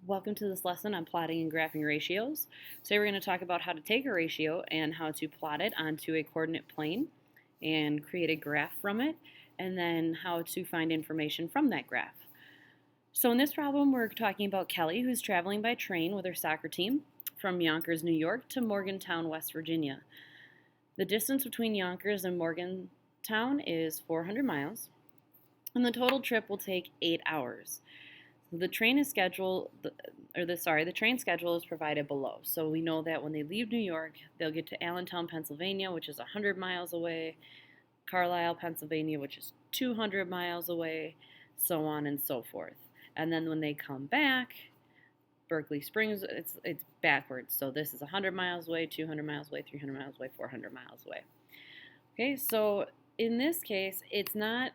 Welcome to this lesson on plotting and graphing ratios. Today we're going to talk about how to take a ratio and how to plot it onto a coordinate plane and create a graph from it, and then how to find information from that graph. So in this problem we're talking about Kelly, who's traveling by train with her soccer team from Yonkers, New York to Morgantown, West Virginia. The distance between Yonkers and Morgantown is 400 miles, and the total trip will take 8 hours. The train schedule is provided below. So we know that when they leave New York, they'll get to Allentown, Pennsylvania, which is 100 miles away, Carlisle, Pennsylvania, which is 200 miles away, so on and so forth. And then when they come back, Berkeley Springs, it's backwards. So this is 100 miles away, 200 miles away, 300 miles away, 400 miles away. Okay, so in this case, it's not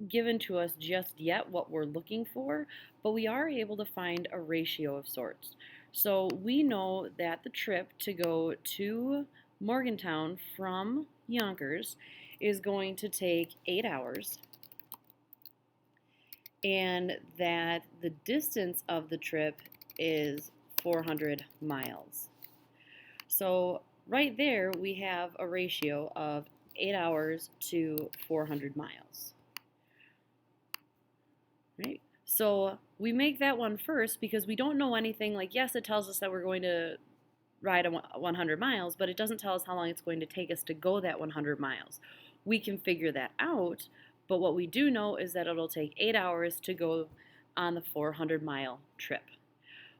given to us just yet what we're looking for, but we are able to find a ratio of sorts. So we know that the trip to go to Morgantown from Yonkers is going to take 8 hours, and that the distance of the trip is 400 miles. So right there we have a ratio of 8 hours to 400 miles. Right? So we make that one first because we don't know anything. Like, yes, it tells us that we're going to ride 100 miles, but it doesn't tell us how long it's going to take us to go that 100 miles. We can figure that out, but what we do know is that it'll take 8 hours to go on the 400-mile trip.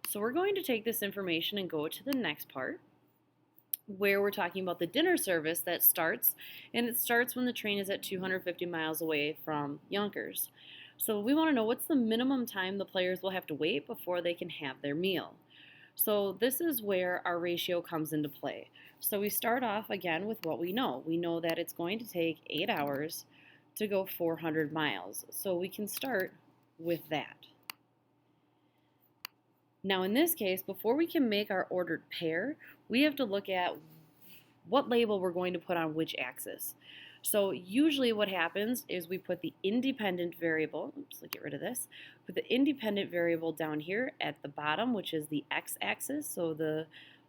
So we're going to take this information and go to the next part, where we're talking about the dinner service that starts, and it starts when the train is at 250 miles away from Yonkers. So we want to know what's the minimum time the players will have to wait before they can have their meal. So this is where our ratio comes into play. So we start off again with what we know. We know that it's going to take 8 hours to go 400 miles. So we can start with that. Now in this case, before we can make our ordered pair, we have to look at what label we're going to put on which axis. So usually what happens is we put the independent variable, let's get rid of this, put the independent variable down here at the bottom, which is the x-axis, so the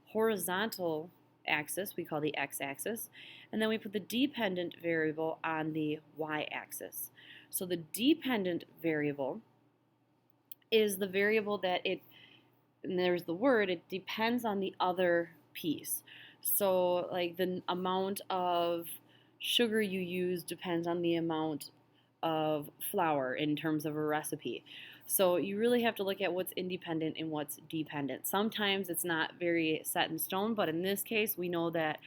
horizontal axis we call the x-axis, and then we put the dependent variable on the y-axis. So the dependent variable is the variable that and there's the word, it depends on the other piece. So like the amount of sugar you use depends on the amount of flour in terms of a recipe. So you really have to look at what's independent and what's dependent. Sometimes it's not very set in stone, but in this case we know that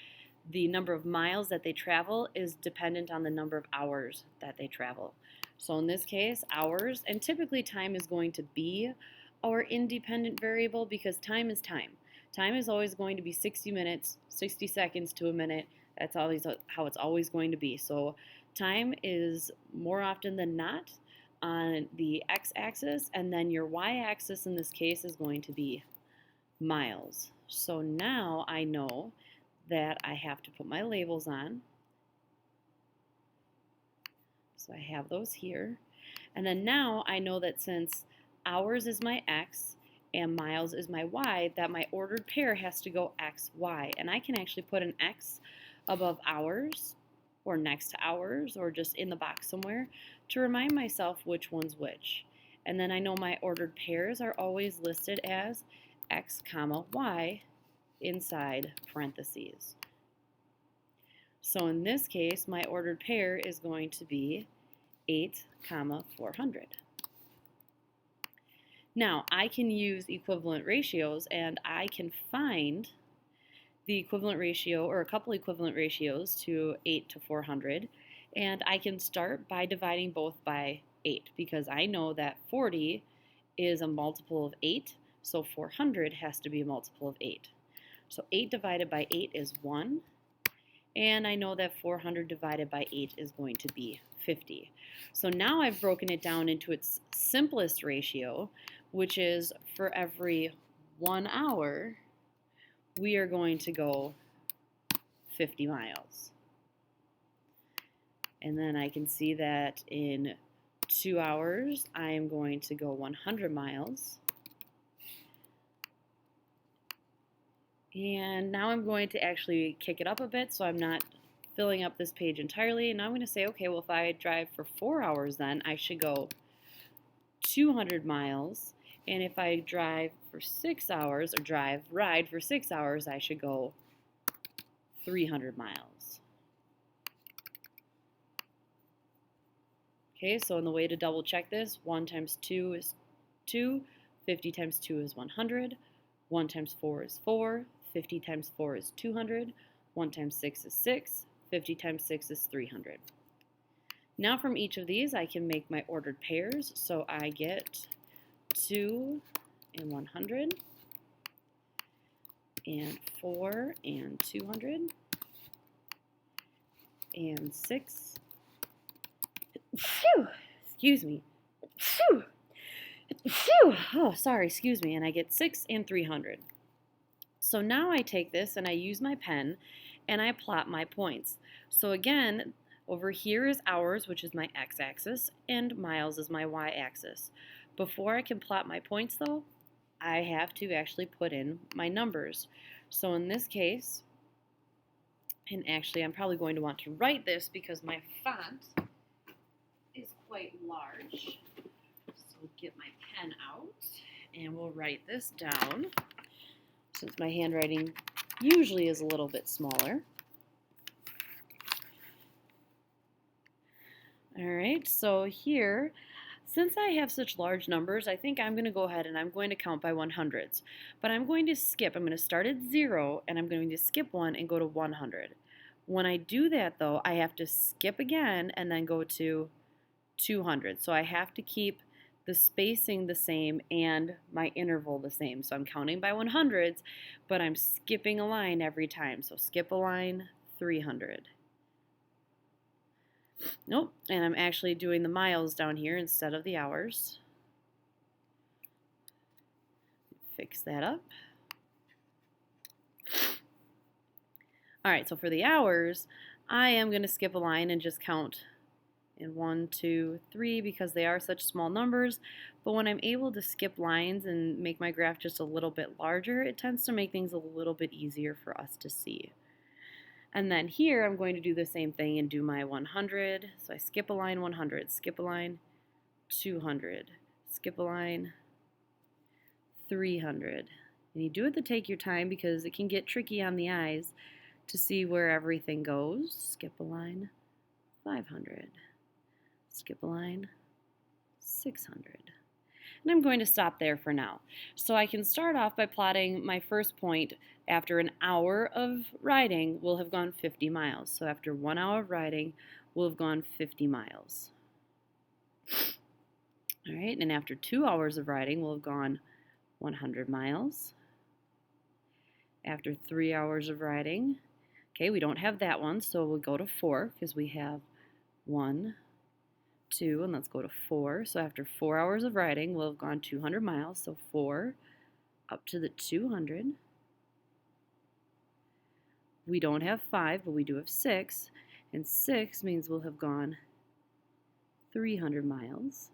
the number of miles that they travel is dependent on the number of hours that they travel. So in this case, hours, and typically time is going to be our independent variable because time is time. Time is always going to be 60 minutes, 60 seconds to a minute. That's always how it's always going to be. So time is more often than not on the x-axis, and then your y-axis in this case is going to be miles. So now I know that I have to put my labels on. So I have those here. And then now I know that since hours is my x and miles is my y, that my ordered pair has to go x, y. And I can actually put an x above hours or next to hours or just in the box somewhere to remind myself which one's which. And then I know my ordered pairs are always listed as x comma y inside parentheses. So in this case, my ordered pair is going to be 8 comma 400. Now I can use equivalent ratios, and I can find the equivalent ratio or a couple equivalent ratios to 8 to 400, and I can start by dividing both by 8 because I know that 40 is a multiple of 8, so 400 has to be a multiple of 8. So 8 divided by 8 is 1, and I know that 400 divided by 8 is going to be 50. So now I've broken it down into its simplest ratio, which is for every 1 hour, we are going to go 50 miles. And then I can see that in 2 hours, I am going to go 100 miles. And now I'm going to actually kick it up a bit so I'm not filling up this page entirely. And now I'm going to say, okay, well, if I drive for 4 hours, then I should go 200 miles. And if I drive for 6 hours, or ride for 6 hours, I should go 300 miles. Okay, so in the way to double check this, 1 times 2 is 2, 50 times 2 is 100, 1 times 4 is 4, 50 times 4 is 200, 1 times 6 is 6, 50 times 6 is 300. Now from each of these I can make my ordered pairs, so I get 2 and 100, and 4 and 200, and 6. Phew, excuse me. Phew. Phew. Oh, sorry, excuse me. And I get 6 and 300. So now I take this and I use my pen and I plot my points. So again, over here is hours, which is my x-axis, and miles is my y-axis. Before I can plot my points though, I have to actually put in my numbers. So in this case, and actually I'm probably going to want to write this because my font is quite large. So get my pen out and we'll write this down since my handwriting usually is a little bit smaller. Alright, so here, since I have such large numbers, I think I'm going to go ahead and I'm going to count by 100s. But I'm going to skip. I'm going to start at 0 and I'm going to skip 1 and go to 100. When I do that though, I have to skip again and then go to 200. So I have to keep the spacing the same and my interval the same. So I'm counting by 100s, but I'm skipping a line every time. So skip a line, 300. Nope, and I'm actually doing the miles down here instead of the hours. Fix that up. Alright, so for the hours, I am going to skip a line and just count in 1, 2, 3 because they are such small numbers. But when I'm able to skip lines and make my graph just a little bit larger, it tends to make things a little bit easier for us to see. And then here I'm going to do the same thing and do my 100. So I skip a line 100, skip a line 200, skip a line 300. And you do it to take your time because it can get tricky on the eyes to see where everything goes. Skip a line 500, skip a line 600. And I'm going to stop there for now. So I can start off by plotting my first point. After an hour of riding, we'll have gone 50 miles. So after 1 hour of riding, we'll have gone 50 miles. All right, and after 2 hours of riding, we'll have gone 100 miles. After 3 hours of riding, okay, we don't have that one, so we'll go to 4 because we have 1, 2, and let's go to 4. So after 4 hours of riding, we'll have gone 200 miles. So 4 up to the 200. We don't have 5, but we do have 6. And 6 means we'll have gone 300 miles.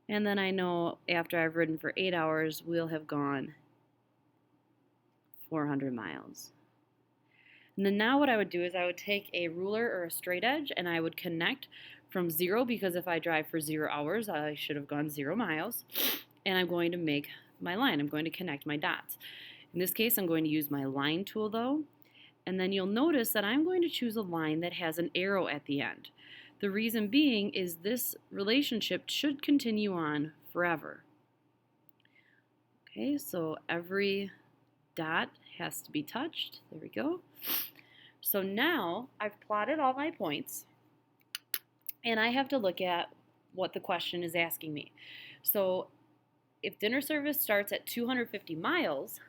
And then I know after I've ridden for 8 hours, we'll have gone 400 miles. And then now what I would do is I would take a ruler or a straight edge and I would connect from 0 because if I drive for 0 hours, I should have gone 0 miles. And I'm going to make my line. I'm going to connect my dots. In this case, I'm going to use my line tool though. And then you'll notice that I'm going to choose a line that has an arrow at the end. The reason being is this relationship should continue on forever. Okay, so every dot has to be touched. There we go. So now I've plotted all my points and I have to look at what the question is asking me. So if dinner service starts at 250 miles,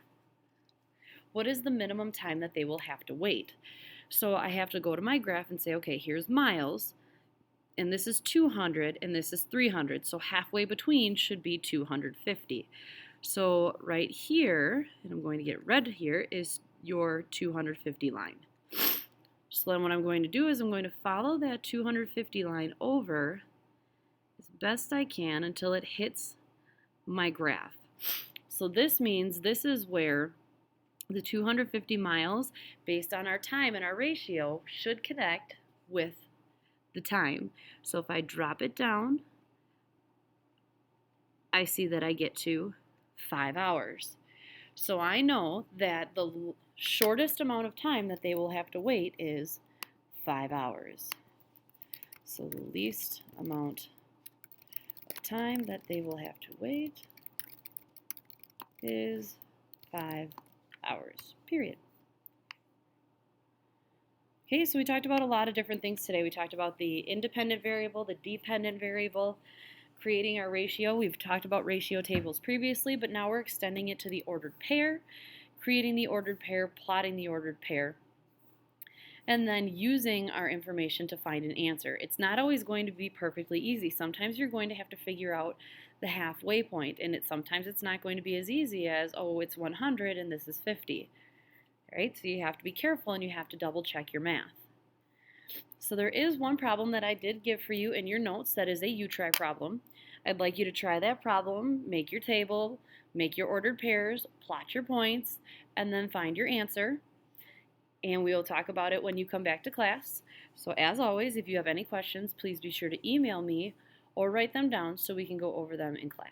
what is the minimum time that they will have to wait? So I have to go to my graph and say, okay, here's miles, and this is 200, and this is 300. So halfway between should be 250. So right here, and I'm going to get red here, is your 250 line. So then what I'm going to do is I'm going to follow that 250 line over best I can until it hits my graph. So this means this is where the 250 miles, based on our time and our ratio, should connect with the time. So if I drop it down, I see that I get to 5 hours. So I know that the shortest amount of time that they will have to wait is 5 hours. So the least amount of time that they will have to wait is 5 hours, period. Okay, so we talked about a lot of different things today. We talked about the independent variable, the dependent variable, creating our ratio. We've talked about ratio tables previously, but now we're extending it to the ordered pair, creating the ordered pair, plotting the ordered pair, and then using our information to find an answer. It's not always going to be perfectly easy. Sometimes you're going to have to figure out the halfway point, and sometimes it's not going to be as easy as, oh, it's 100 and this is 50. Right? So you have to be careful and you have to double check your math. So there is one problem that I did give for you in your notes that is a U-try problem. I'd like you to try that problem, make your table, make your ordered pairs, plot your points, and then find your answer. And we will talk about it when you come back to class. So as always, if you have any questions, please be sure to email me or write them down so we can go over them in class.